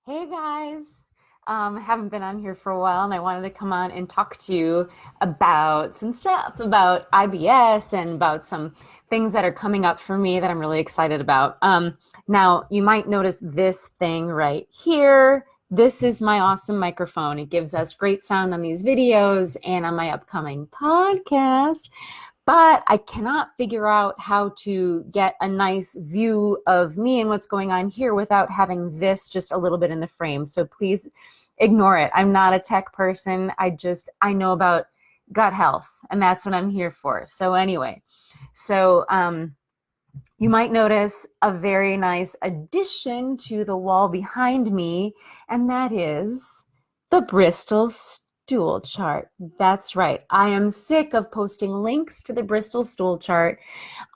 Hey guys, I haven't been on here for a while and I wanted to come on and talk to you about some stuff about IBS and about some things that are coming up for me that I'm really excited about. Now, you might notice this thing right here. This is my awesome microphone. It gives us great sound on these videos and on my upcoming podcast, but I cannot figure out how to get a nice view of me and what's going on here without having this just a little bit in the frame. So please ignore it. I'm not a tech person. I know about gut health and that's what I'm here for. So anyway, so you might notice a very nice addition to the wall behind me, and that is the Bristol stool chart. That's right. I am sick of posting links to the Bristol stool chart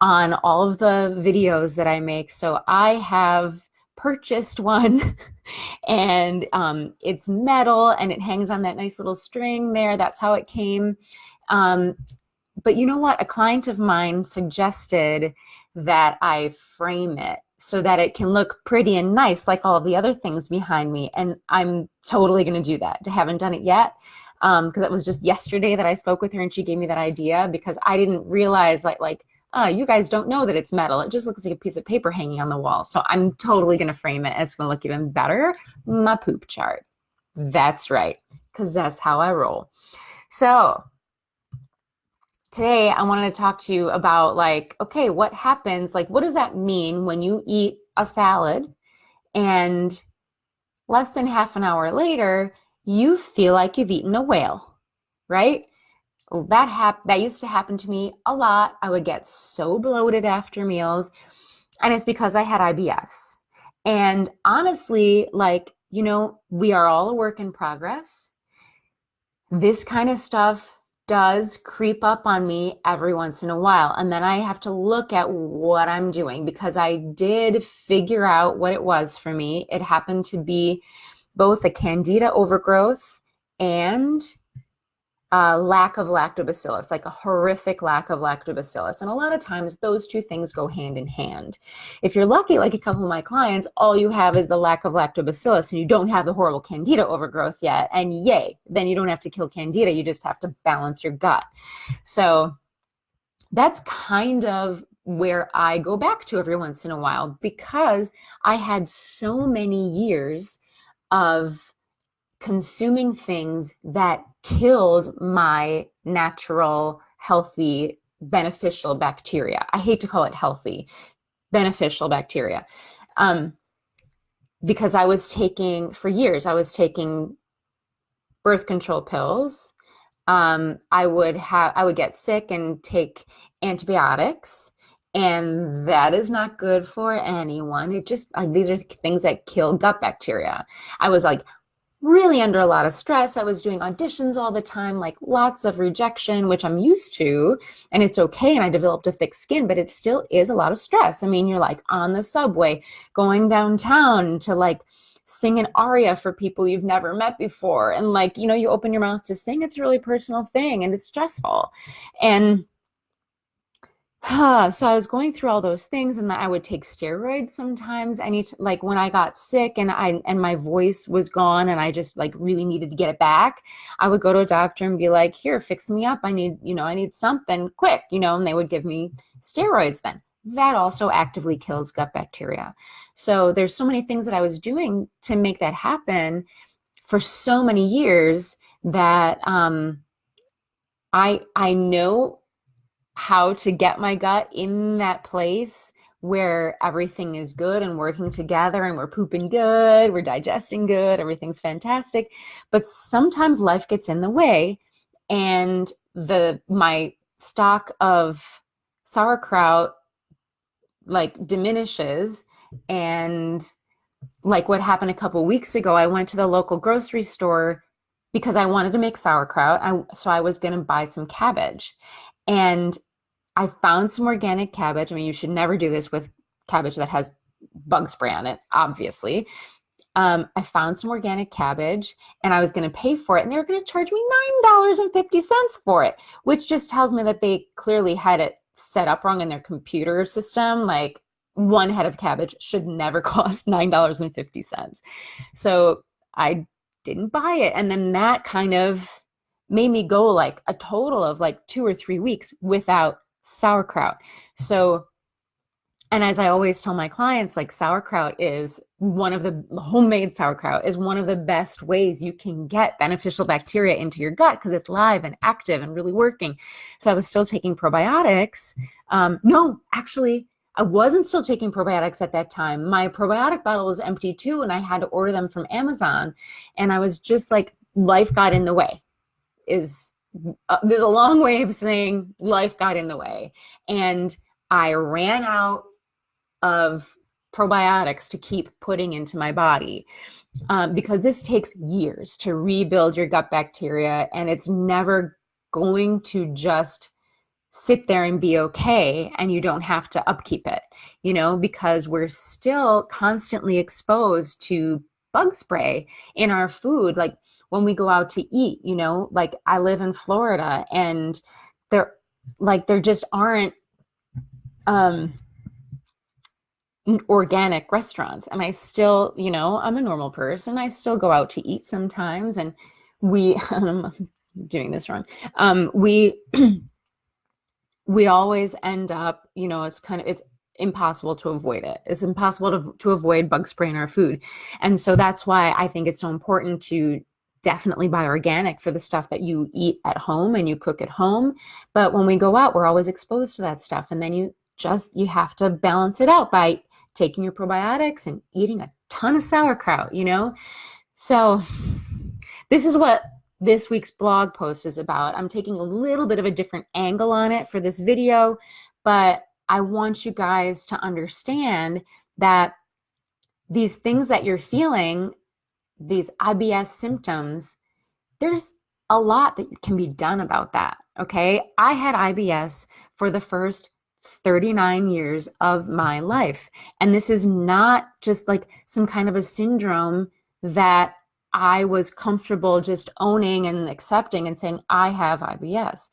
on all of the videos that I make. So I have purchased one and it's metal and it hangs on that nice little string there. That's how it came. But you know what? A client of mine suggested that I frame it so that it can look pretty and nice like all of the other things behind me. And I'm totally going to do that. I haven't done it yet because it was just yesterday that I spoke with her and she gave me that idea because I didn't realize you guys don't know that it's metal. It just looks like a piece of paper hanging on the wall. So I'm totally going to frame it. It's going to look even better. My poop chart. That's right, because that's how I roll. So today I wanted to talk to you about okay, what happens? What does that mean when you eat a salad and less than half an hour later, you feel like you've eaten a whale, right? Well, that used to happen to me a lot. I would get so bloated after meals, and it's because I had IBS. And honestly, we are all a work in progress. This kind of stuff does creep up on me every once in a while. And then I have to look at what I'm doing because I did figure out what it was for me. It happened to be both a candida overgrowth and a lack of lactobacillus, like a horrific lack of lactobacillus. And a lot of times those two things go hand in hand. If you're lucky, like a couple of my clients, all you have is the lack of lactobacillus and you don't have the horrible candida overgrowth yet. And yay, then you don't have to kill candida. You just have to balance your gut. So that's kind of where I go back to every once in a while because I had so many years of consuming things that killed my natural, healthy, beneficial bacteria. I hate to call it healthy, beneficial bacteria. Because for years, I was taking birth control pills. I would get sick and take antibiotics. And that is not good for anyone. These are things that kill gut bacteria. I was really under a lot of stress. I was doing auditions all the time, lots of rejection, which I'm used to, and it's okay. And I developed a thick skin, but it still is a lot of stress. I mean, you're on the subway, going downtown to sing an aria for people you've never met before. And you open your mouth to sing, it's a really personal thing and it's stressful. And so I was going through all those things and I would take steroids sometimes. When I got sick and my voice was gone and I just really needed to get it back, I would go to a doctor and be like, here, fix me up. I need something quick, and they would give me steroids then. That also actively kills gut bacteria. So there's so many things that I was doing to make that happen for so many years that I know how to get my gut in that place where everything is good and working together and we're pooping good, we're digesting good, everything's fantastic. But sometimes life gets in the way and my stock of sauerkraut diminishes. And what happened a couple weeks ago, I went to the local grocery store because I wanted to make sauerkraut. So I was going to buy some cabbage. And I found some organic cabbage. I mean, you should never do this with cabbage that has bug spray on it, obviously. I found some organic cabbage and I was going to pay for it and they were going to charge me $9.50 for it, which just tells me that they clearly had it set up wrong in their computer system. one head of cabbage should never cost $9.50. So I didn't buy it. And then that kind of made me go like a total of like 2 or 3 weeks without sauerkraut. So, and as I always tell my clients, like sauerkraut is one of the homemade sauerkraut is one of the best ways you can get beneficial bacteria into your gut because it's live and active and really working. So I was still taking probiotics. No, actually, I wasn't still taking probiotics at that time. My probiotic bottle was empty too, and I had to order them from Amazon. And I was just like, life got in the way. There's a long way of saying life got in the way. And I ran out of probiotics to keep putting into my body because this takes years to rebuild your gut bacteria, and it's never going to just sit there and be okay and you don't have to upkeep it, because we're still constantly exposed to bug spray in our food. Like when we go out to eat, like I live in Florida and there just aren't organic restaurants. And I still, I'm a normal person. I still go out to eat sometimes, and I'm doing this wrong. We always end up, it's impossible to avoid it. It's impossible to avoid bug spray in our food. And so that's why I think it's so important to definitely buy organic for the stuff that you eat at home and you cook at home. But when we go out, we're always exposed to that stuff. And then you have to balance it out by taking your probiotics and eating a ton of sauerkraut, So this is what this week's blog post is about. I'm taking a little bit of a different angle on it for this video, but I want you guys to understand that these things that you're feeling, these IBS symptoms, there's a lot that can be done about that, okay? I had IBS for the first 39 years of my life, and this is not just like some kind of a syndrome that I was comfortable just owning and accepting and saying, I have IBS.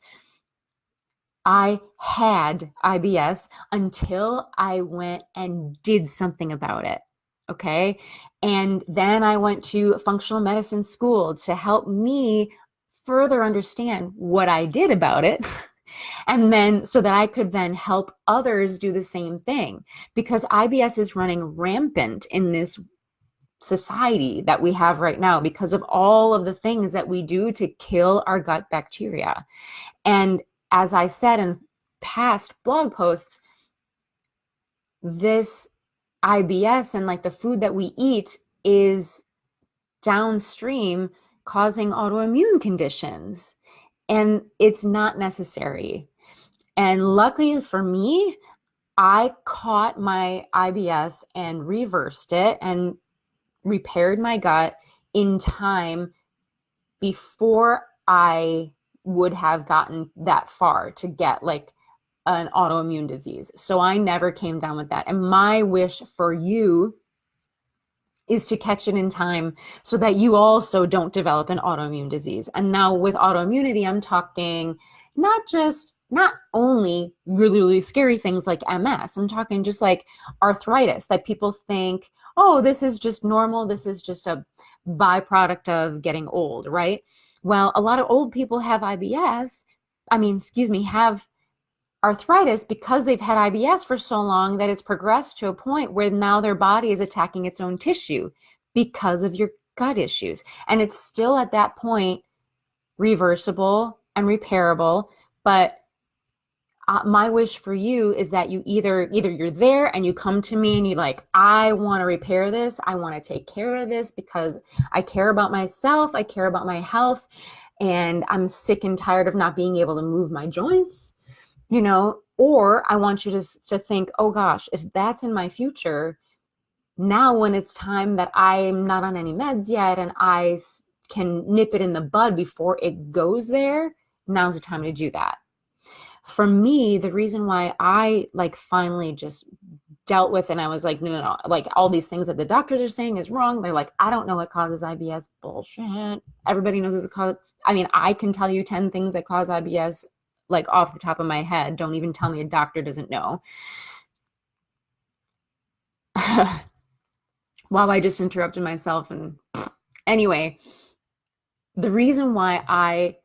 I had IBS until I went and did something about it. Okay. And then I went to functional medicine school to help me further understand what I did about it. And then so that I could then help others do the same thing, because IBS is running rampant in this society that we have right now because of all of the things that we do to kill our gut bacteria. And as I said in past blog posts, this IBS and like the food that we eat is downstream causing autoimmune conditions, and it's not necessary. And luckily for me, I caught my IBS and reversed it and repaired my gut in time before I would have gotten that far to get like an autoimmune disease. So I never came down with that. And my wish for you is to catch it in time so that you also don't develop an autoimmune disease. And now with autoimmunity, I'm talking not only really, really scary things like MS, I'm talking just like arthritis that people think, oh, this is just normal. This is just a byproduct of getting old, right? Well, a lot of old people have have arthritis because they've had IBS for so long that it's progressed to a point where now their body is attacking its own tissue because of your gut issues. And it's still at that point reversible and repairable. But my wish for you is that you either you're there and you come to me and you're like, I want to repair this. I want to take care of this because I care about myself. I care about my health. And I'm sick and tired of not being able to move my joints. Or I want you to think, oh gosh, if that's in my future, now when it's time that I'm not on any meds yet and I can nip it in the bud before it goes there, now's the time to do that. For me, the reason why I finally just dealt with, and I was like, no, like all these things that the doctors are saying is wrong. They're like, I don't know what causes IBS. Bullshit. Everybody knows it's cause. I can tell you 10 things that cause IBS like off the top of my head. Don't even tell me a doctor doesn't know. Wow, I just interrupted myself. And anyway, the reason why I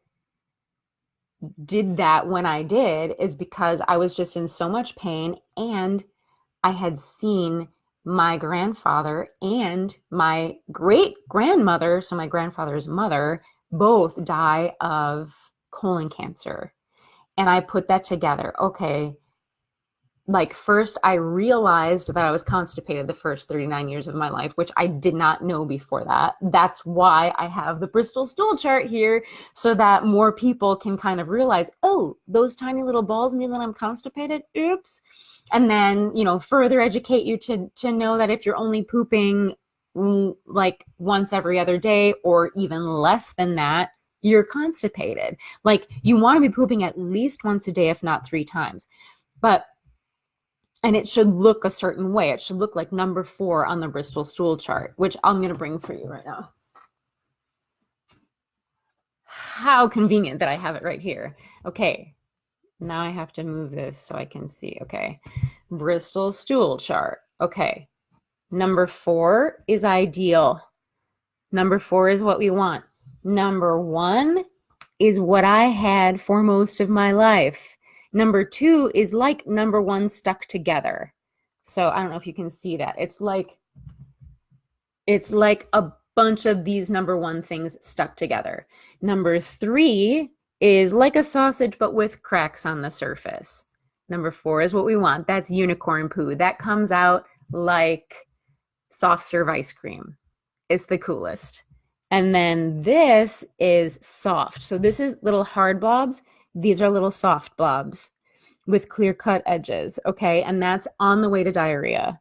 did that when I did is because I was just in so much pain, and I had seen my grandfather and my great grandmother, so my grandfather's mother, both die of colon cancer. And I put that together. Okay, like first I realized that I was constipated the first 39 years of my life, which I did not know before that. That's why I have the Bristol stool chart here, so that more people can kind of realize, oh, those tiny little balls mean that I'm constipated. Oops. And then, further educate you to know that if you're only pooping like once every other day or even less than that, you're constipated. Like you want to be pooping at least once a day, if not 3 times. And it should look a certain way. It should look like number 4 on the Bristol stool chart, which I'm going to bring for you right now. How convenient that I have it right here. Okay, now I have to move this so I can see. Okay, Bristol stool chart. Okay, number 4 is ideal. Number 4 is what we want. Number 1 is what I had for most of my life. Number 2 is like number 1 stuck together. So I don't know if you can see that. It's like a bunch of these number 1 things stuck together. Number 3 is like a sausage, but with cracks on the surface. Number 4 is what we want. That's unicorn poo. That comes out like soft serve ice cream. It's the coolest. And then this is soft. So this is little hard blobs. These are little soft blobs with clear cut edges. Okay. And that's on the way to diarrhea.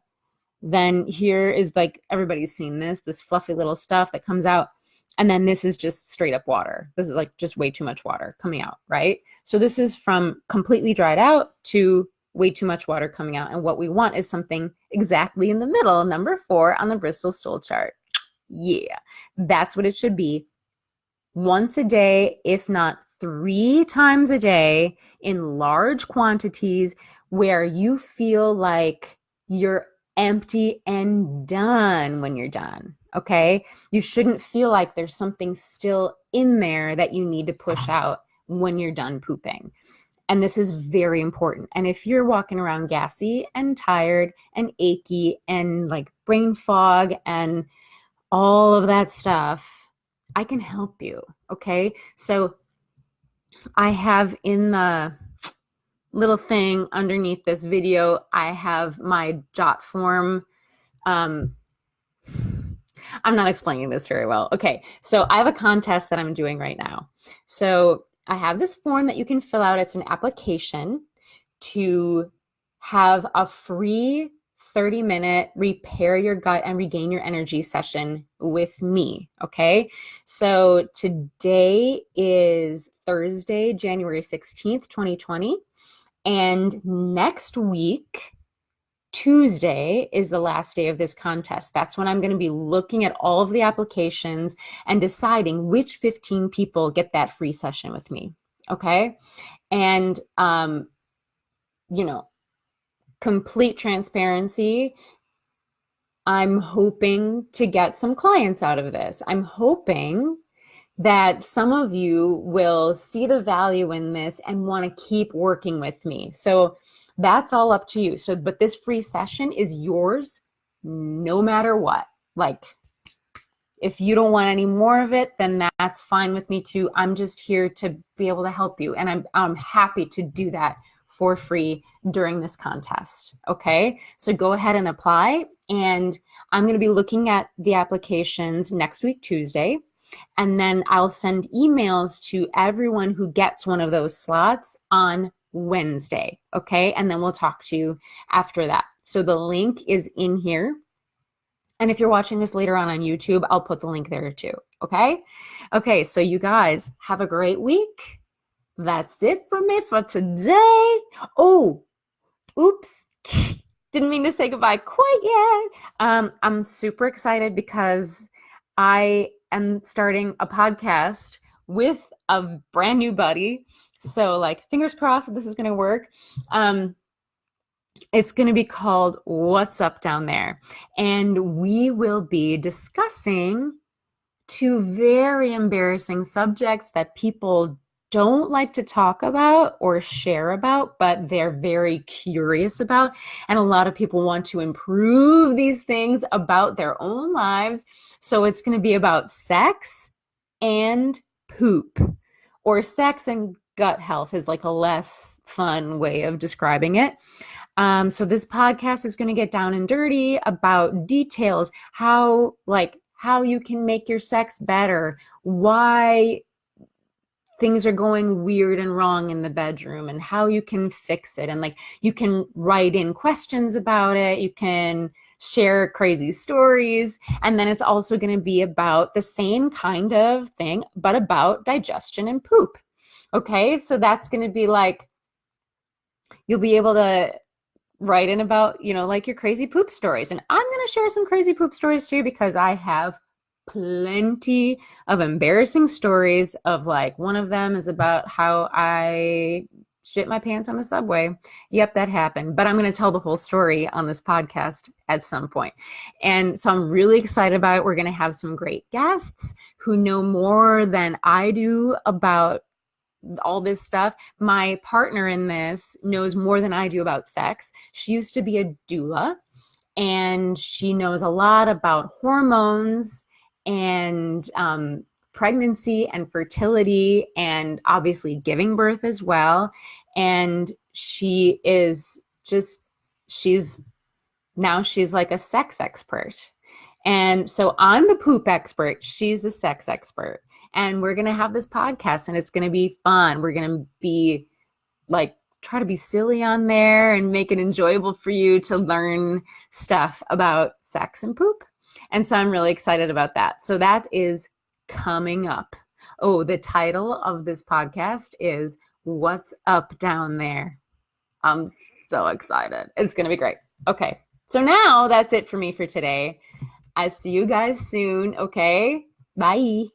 Then here is like, everybody's seen this fluffy little stuff that comes out. And then this is just straight up water. This is like just way too much water coming out, right? So this is from completely dried out to way too much water coming out. And what we want is something exactly in the middle, number 4 on the Bristol stool chart. Yeah, that's what it should be. Once a day, if not 3 times a day, in large quantities, where you feel like you're empty and done when you're done. Okay, you shouldn't feel like there's something still in there that you need to push out when you're done pooping. And this is very important. And if you're walking around gassy and tired and achy and like brain fog and all of that stuff, I can help you. Okay. So I have in the little thing underneath this video, I have my jot form. I'm not explaining this very well. Okay. So I have a contest that I'm doing right now. So I have this form that you can fill out. It's an application to have a free 30-minute repair your gut and regain your energy session with me. Okay. So today is Thursday, January 16th, 2020. And next week, Tuesday is the last day of this contest. That's when I'm going to be looking at all of the applications and deciding which 15 people get that free session with me. Okay. And, complete transparency, I'm hoping to get some clients out of this. I'm hoping that some of you will see the value in this and want to keep working with me. So that's all up to you. So, but this free session is yours no matter what. Like, if you don't want any more of it, then that's fine with me too. I'm just here to be able to help you. And I'm happy to do that for free during this contest. Okay. So go ahead and apply. And I'm going to be looking at the applications next week, Tuesday. And then I'll send emails to everyone who gets one of those slots on Wednesday. Okay. And then we'll talk to you after that. So the link is in here. And if you're watching this later on YouTube, I'll put the link there too. Okay. Okay. So you guys have a great week. That's it for me for today. Oh, oops. Didn't mean to say goodbye quite yet. I'm super excited because I am starting a podcast with a brand new buddy. So like, fingers crossed that this is going to work. It's going to be called What's Up Down There. And we will be discussing two very embarrassing subjects that people don't like to talk about or share about, but they're very curious about. And a lot of people want to improve these things about their own lives. So it's going to be about sex and poop, or sex and gut health is like a less fun way of describing it. So this podcast is going to get down and dirty about details, how you can make your sex better, why things are going weird and wrong in the bedroom, and how you can fix it. And like, you can write in questions about it. You can share crazy stories. And then it's also going to be about the same kind of thing, but about digestion and poop. Okay. So that's going to be like, you'll be able to write in about, like your crazy poop stories. And I'm going to share some crazy poop stories too, because I have plenty of embarrassing stories of, like, one of them is about how I shit my pants on the subway. Yep, that happened. But I'm going to tell the whole story on this podcast at some point. And so I'm really excited about it. We're going to have some great guests who know more than I do about all this stuff. My partner in this knows more than I do about sex. She used to be a doula, and she knows a lot about hormones and pregnancy and fertility, and obviously giving birth as well. And she's like a sex expert. And so I'm the poop expert. She's the sex expert. And we're going to have this podcast, and it's going to be fun. We're going to be like, try to be silly on there and make it enjoyable for you to learn stuff about sex and poop. And so I'm really excited about that. So that is coming up. Oh, the title of this podcast is What's Up Down There. I'm so excited. It's going to be great. Okay. So now that's it for me for today. I'll see you guys soon. Okay. Bye.